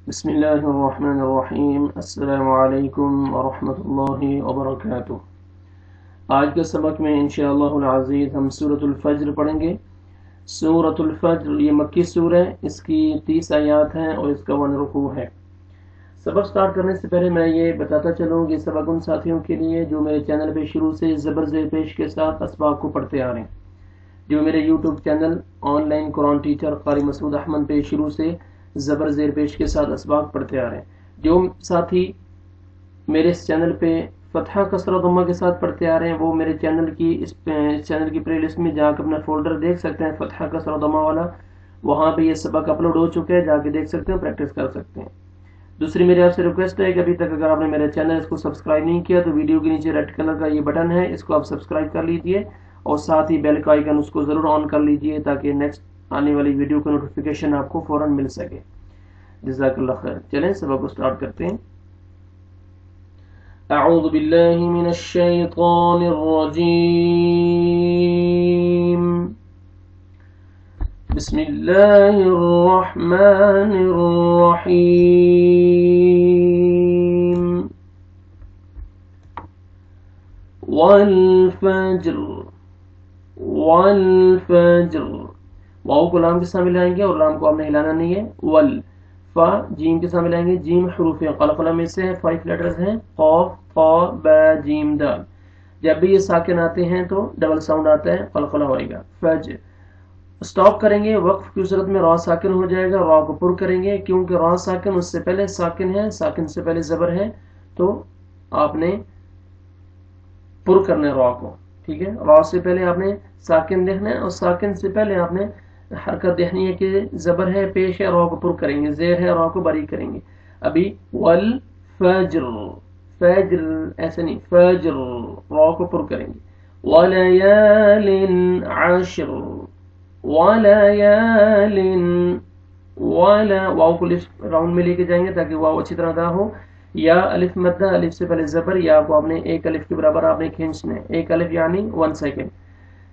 بسم اللہ الرحمن الرحیم۔ السلام علیکم ورحمۃ اللہ وبرکاتہ۔ آج کے سبق میں انشاءاللہ العزیز ہم سورۃ الفجر پڑھیں گے۔ سورۃ الفجر یہ مکی سورہ ہے، اس کی 30 آیات ہیں اور اس کا 1 رکوع ہے۔ سبق سٹارٹ کرنے سے پہلے میں یہ بتاتا چلوں کہ سبق ان ساتھیوں کے لیے جو میرے چینل پہ شروع سے زبر زیر پیش کے ساتھ اسباق کو پڑھتے آ رہے ہیں، جو میرے YouTube channel on line Quran teacher قاری مسعود احمد پہ شروع سے زبر زیر پیش کے ساتھ اسباق پڑھتے آ رہے ہیں، جو ساتھی میرے اس چینل پہ فتحہ کسرہ ضمہ کے ساتھ پڑھتے آ رہے ہیں وہ میرے چینل کی پلے لسٹ میں جا کے اپنا فولڈر دیکھ سکتے ہیں، فتحہ کسرہ ضمہ والا، وہاں پہ یہ سبق اپلوڈ ہو چکے ہیں، جا کے دیکھ سکتے ہیں، پریکٹس کر سکتے ہیں۔ دوسری میری آپ سے ریکویسٹ ہے کہ ابھی تک اگر آپ نے میرے چینل اس کو سبسکرائب نہیں کیا تو ویڈیو کے نیچے ریڈ کلر کا یہ بٹن ہے، اس کو آپ سبسکرائب کر لیجئے اور ساتھ ہی بیل کا آئیکن اس کو ضرور آن کر لیجئے تاکہ نیکسٹ آنے والی ویڈیو کا نوٹیفیکیشن آپ کو فوراً مل سکے۔ جزاک اللہ خیر۔ چلیں سبق کو سٹارٹ کرتے ہیں۔ اعوذ باللہ من الشیطان الرجیم، بسم اللہ الرحمن الرحیم، والفجر والفجر، واو کو لام کے ساتھ ملائیں گے اور لام کو آپ نے ہلانا نہیں ہے، ول فا جیم کے ساتھ ملائیں گے، جیم حروف قلقلہ میں سے 5 لیٹرز ہیں، قاف قا با جیم دال، جب بھی یہ ساکن آتے ہیں تو ڈبل ساؤنڈ آتا ہے، قلقلہ ہوئے گا۔ فجر سٹاپ کریں گے، وقف کی صورت میں را ساکن ہو جائے گا، را کو پر کریں گے کیونکہ را ساکن اس سے پہلے ساکن ہے، ساکن سے پہلے زبر ہے تو آپ نے پر کرنا ہے را کو، ٹھیک ہے۔ را سے پہلے آپ نے ساکن دیکھنا ہے اور ساکن سے پہلے آپ نے حرکت دیکھنی ہے کہ زبر ہے پیش ہے، را کو پر کریں گے، زیر ہے را کو باریک کریں گے۔ ابھی والفجر، فجر ایسے نہیں، فجر را کو پر کریں گے۔ ولیال عشر، ولیال، واو کو راؤنڈ میں لے کے جائیں گے تاکہ واو اچھی طرح ادا ہو۔ یا الف مدہ، الف سے پہلے زبر، یا کو آپ نے 1 الف کے برابر آپ نے کھینچنا ہے، 1 الف یعنی 1 سیکنڈ۔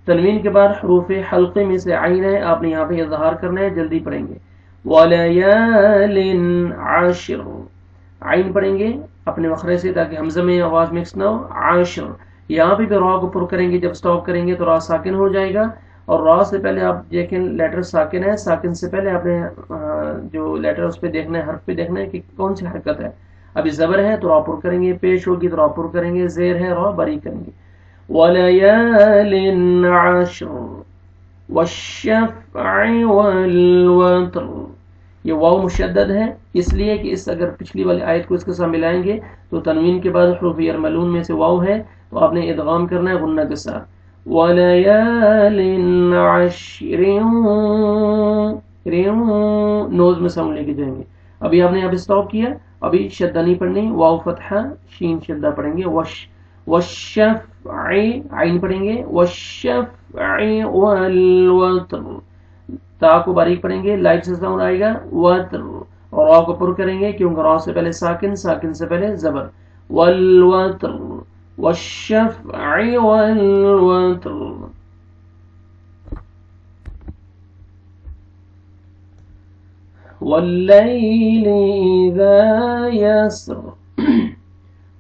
تنوین کے بعد حروف حلقے میں سے عین ہے، آپ نے یہاں پہ اظہار کرنا ہے، جلدی پڑھیں گے۔ ولیال عشر، عین پڑھیں گے اپنے مخرج سے تاکہ حمزہ میں آواز مکس نہ ہو، عشر، یہاں پہ را کو پر کریں گے، جب سٹاپ کریں گے تو را ساکن ہو جائے گا اور را سے پہلے آپ دیکھیں لیٹر ساکن ہے، ساکن سے پہلے آپ نے جو لیٹر اس پہ دیکھنا ہے، حرف پہ دیکھنا ہے کہ کون سی حرکت ہے۔ ابھی زبر ہے تو را پر کریں گے، پیش ہوگی تو را پر کریں گے، زیر ہے را باریک کریں گے۔ وَلَيَالٍ عَشْرٍ وَالشَّفْعِ وَالْوَتْرِ، یہ واو مشدد ہے اس لیے کہ اس اگر پچھلی والی آیت کو اس کے ساتھ ملائیں گے تو تنوین کے بعد حروف یرملون میں سے واو ہے تو آپ نے ادغام کرنا ہے غنہ کے ساتھ۔ وَلَيَالٍ عَشْرٍ، نوز میں ساؤنڈ لے کے جائیں گے۔ ابھی آپ نے یہاں پہ سٹاپ کیا، ابھی شدہ نہیں پڑھنی، واو فتحہ شین شدہ پڑھیں گے۔ والشفع، عین پڑھیں گے، والشفع والوتر، تا کو باریک پڑھیں گے، لائٹ سے ساؤنڈ آئے گا، وتر، اور را کو پر کریں گے کیونکہ را سے پہلے ساکن، ساکن سے پہلے زبر، والوتر والشفع والوتر۔ واللیل اذا یسر،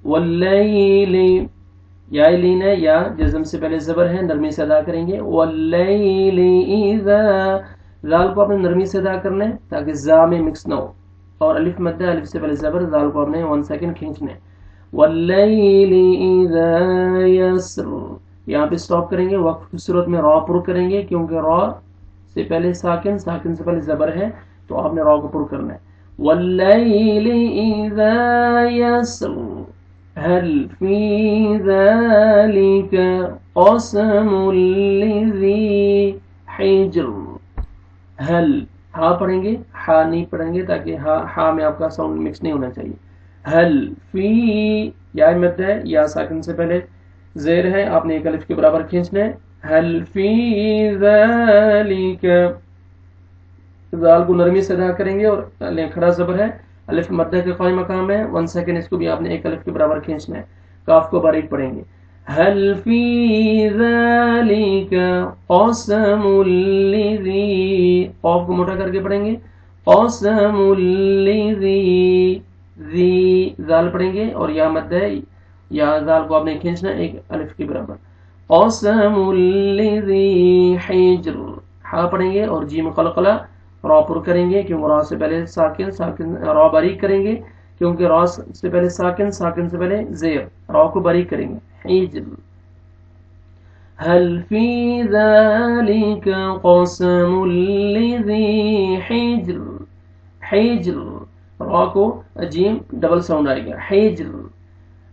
واللیل، یا لین ہے، یا جزم سے پہلے زبر ہے، نرمی سے ادا کریں گے۔ واللیل اذا، زال کو اپنے نرمی سے ادا کرنا ہے تاکہ زا میں مکس نہ ہو، اور الف مدہ، الف سے پہلے زبر، زال کو اپنے 1 سیکنڈ کھینچنا ہے۔ واللیل اذا یسر، یہاں پہ سٹاپ کریں گے، وقف کی صورت میں را پر کریں گے کیونکہ را سے پہلے ساکن، ساکن سے پہلے زبر ہے تو آپ نے را کو پر کرنا ہے۔ واللیل اذا یسر هل في ذلك قسم لذي حجر، هل ہا پڑھیں گے، ہا نہیں پڑھیں گے تاکہ ہا میں آپ کا ساؤنڈ مکس نہیں ہونا چاہیے۔ هل في، یا مد ہے، یا ساکن سے پہلے زیر ہے، آپ نے 1 الف کے برابر کھینچنا ہے۔ هل في ذلك، زال کو نرمی سے ادا کریں گے اور کھڑا زبر ہے، الف مدہ کے قائم مقام ہے، 1 سیکنڈ، اس کو بھی آپ نے 1 الف کے برابر کھینچنا ہے، کاف کو باریک پڑھیں گے۔ هل في ذلك قسم لذي، قاف کو موٹا کر کے پڑھیں گے، قسم الذی ذی زال پڑھیں گے اور یا مد ہے یا زال کو آپ نے کھینچنا ایک الف کے برابر. قسم الذی حجر ہا پڑھیں گے اور جیم قلقلہ را پر کریں گے کیونکہ را سے پہلے ساکن را باریک کریں گے کیونکہ را سے پہلے ساکن سے پہلے زیر را کو باریک کریں گے. حجر. هل في ذلك قسم الذي حجر حجر را کو جیم ڈبل ساؤنڈ آئے گا. حجر.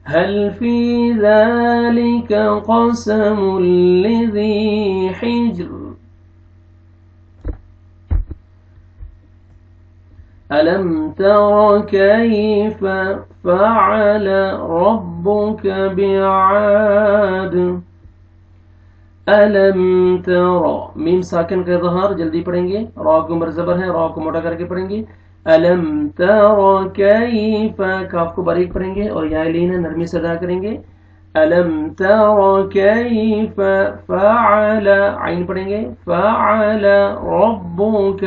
هل في ذلك قسم الذي حجر. ألم تر كيف فعل ربك بعاد. ألم تر میم ساکن کا اظہار جلدی پڑھیں گے را کو مرزبر ہے را کو موٹا کر کے پڑھیں گے. ألم تر كيف کاف کو باریک پڑھیں گے اور یا لین نرمی سے ادا کریں گے. ألم تر كيف فعل عین پڑھیں گے فعل ربك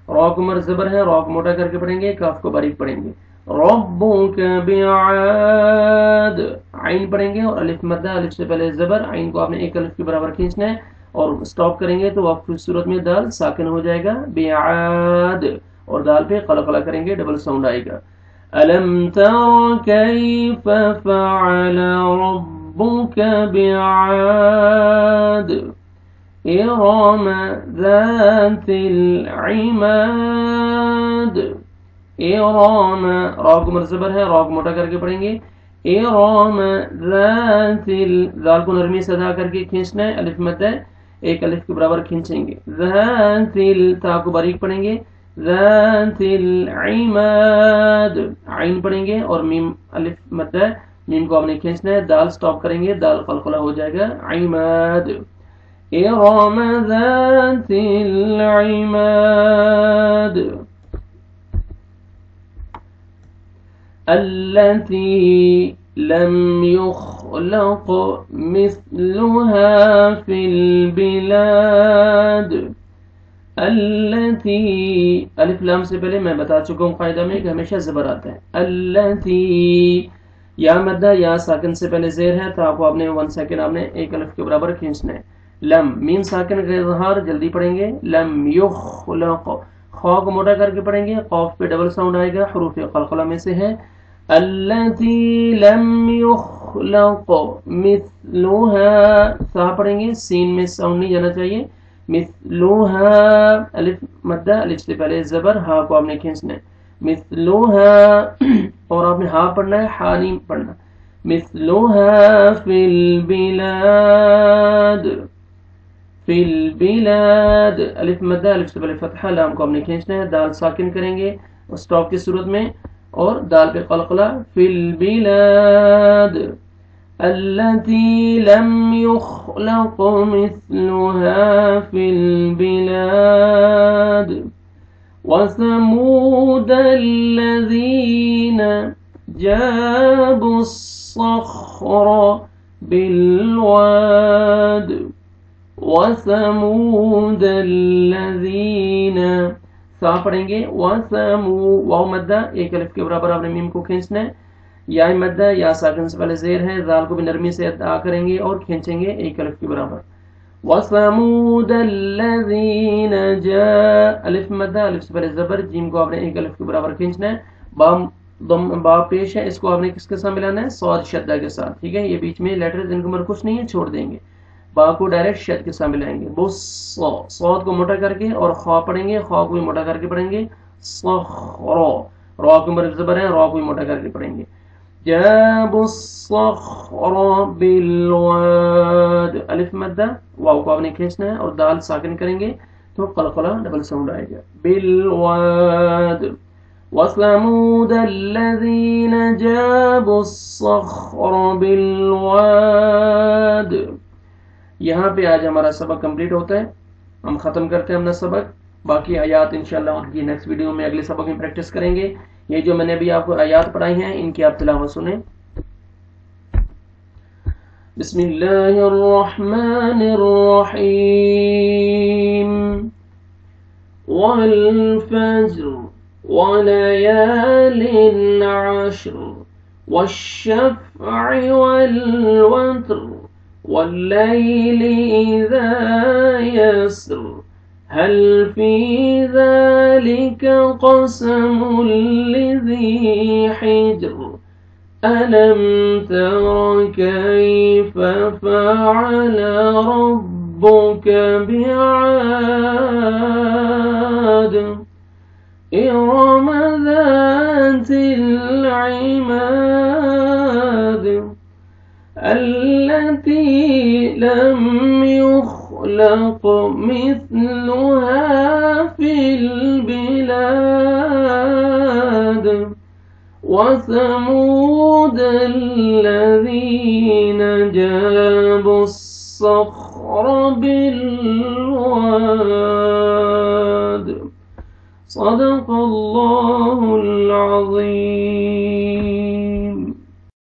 را کو مرزبر ہے را کو موٹا کر کے پڑھیں گے کاف کو باریک پڑھیں گے. ربک بعاد عین پڑھیں گے اور الف مدہ الف سے پہلے زبر عین کو آپ نے ایک الف کے برابر کھینچنا ہے اور سٹاپ کریں گے تو وقف کی صورت میں دال ساکن ہو جائے گا. بعاد اور دال پہ قلقلہ کریں گے ڈبل ساؤنڈ آئے گا. الم تر کیف فعل ربک بعاد ارم ذات العماد. ارم را کو مرزبر ہے را کو موٹا کر کے پڑھیں گے. ارم ذات ذال کو نرمی سے ادا کر کے کھینچنا ہے الف مد ہے ایک الف کے برابر کھینچیں گے. ذات تا کو باریک پڑھیں گے. ذات العماد عین پڑھیں گے اور میم الف مد ہے میم کو آپ نے کھینچنا ہے دال سٹاپ کریں گے دال قلقلہ ہو جائے گا. عماد. ارم ذات العماد التي لم يخلق مثلها في البلاد. التي الف لام سے پہلے میں بتا چکا ہوں قاعدہ میں کہ ہمیشہ زبر آتا ہے. التي یا مدہ یا ساکن سے پہلے زیر ہے تو آپ کو آپ نے 1 سیکنڈ آپ نے ایک الف کے برابر کھینچنا ہے. لم میم ساکن کا اظہار جلدی پڑھیں گے. لم یخلق خا کو موٹا کر کے پڑھیں گے قاف پہ ڈبل ساؤنڈ آئے گا حروف قلقلہ میں سے ہے. التي لم يخلق مثلها سا پڑھیں گے سین میں ساؤنڈ نہیں جانا چاہیے. مثلها الف مدہ الف سے پہلے زبر ہا کو آپ نے کھینچنا ہے. مثلها اور آپ نے ہا پڑھنا ہے ہا نہیں پڑھنا. مثلها في البلاد. في البلاد الف مدہ الف سے پہلے فتحہ لام کو آپ نے کھینچنا ہے دال ساکن کریں گے اسٹاپ کی صورت میں اور دال پہ قلقلہ. في البلاد التي لم يخلق مثلها في البلاد. وثمود الذين جابوا الصخر بالواد. وثمود الذين سا پڑھیں گے. وثمود واو مدہ ایک الف کے برابر آپ نے میم کو کھینچنا ہے. یا مدہ یا ساکن سے پہلے زیر ہے ذال کو بھی نرمی سے ادا کریں گے اور کھینچیں گے ایک الف کے برابر. وثمود الذین جاء الف مدہ الف سے پہلے زبر جیم کو آپ نے ایک الف کے برابر کھینچنا ہے. با پیش ہے اس کو آپ نے کس کے ساتھ ملانا ہے صاد شدہ کے ساتھ. ٹھیک ہے یہ بیچ میں لیٹرز ان کو مر کچھ نہیں ہے چھوڑ دیں گے. با کو ڈائریکٹ شد کے ساتھ ملائیں گے. بس صاد کو موٹا کر کے اور خا پڑھیں گے خا کو بھی موٹا کر کے پڑھیں گے. صخر را کو مر زبر ہے را کو بھی موٹا کر کے پڑھیں گے. جاب الصخر بالواد الف مدہ واو کو آپ نے کھینچنا ہے اور دال ساکن کریں گے تو قلقلہ ڈبل ساؤنڈ آئے گا. بالواد. وثمود الذين جابوا الصخر بالواد. یہاں پہ آج ہمارا سبق کمپلیٹ ہوتا ہے. ہم ختم کرتے ہیں اپنا سبق. باقی آیات انشاءاللہ ان کی نیکسٹ ویڈیو میں اگلے سبق میں پریکٹس کریں گے. یہ جو میں نے ابھی آپ کو آیات پڑھائی ہیں ان کی آپ تلاوت سنیں. بسم اللہ الرحمن الرحیم. والفجر وليال عشر والشفع والوتر والليل إذا يسر هل في ذلك قسم لذي حجر ألم تر كيف فعل ربك بعاد إرم ذات العماد التي لم يخلق مثلها في البلاد وثمود الذين جابوا الصخر بالواد صدق الله العظيم.